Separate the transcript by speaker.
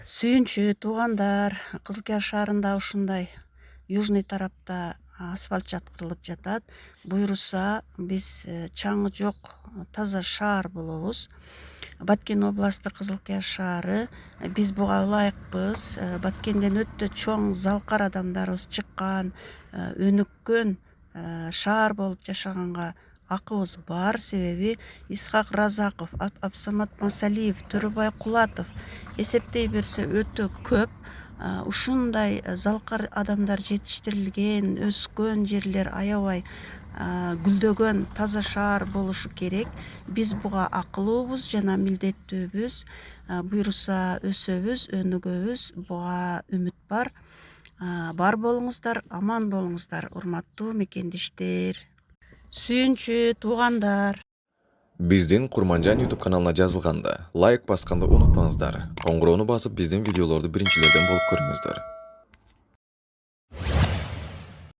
Speaker 1: Сүйүнчү туугандар, Кызыл Кияш шаарында ушундай южный тарапта асфальт жаткырылып жатат. Буюрса биз чаңы жок таза шаар болобуз. Баткен областы Кызыл Кияш шаары. Биз буга ылайыкпыз. Баткенден өтө чоң залкар адамдарыбыз чыккан, өнүккөн шаар болуп жашаганга акыбыз бар. Себеби Исхак Разаков, Абсамат Масалиев, Төрөбай Кулатов эсептей берсе өтө көп. Ушундай залкар адамдар жетиштирилген, өскөн жерлер аябай гүлдөгөн таза шаар болушу керек. Биз буга акылуубуз жана милдеттүүбүз. Буюрса өсөбүз, өнүгөбүз. Буга үмүт бар. Бар болуңуздар, аман болуңуздар, урматтуу мекендештер. Сүйүнчү туугандар.
Speaker 2: Биздин Курманжан YouTube каналына жазылганда лайк басканды унутпаңыздар. Коңгуроону басып биздин видеолорду биринчилерден болуп көрүңүздөр.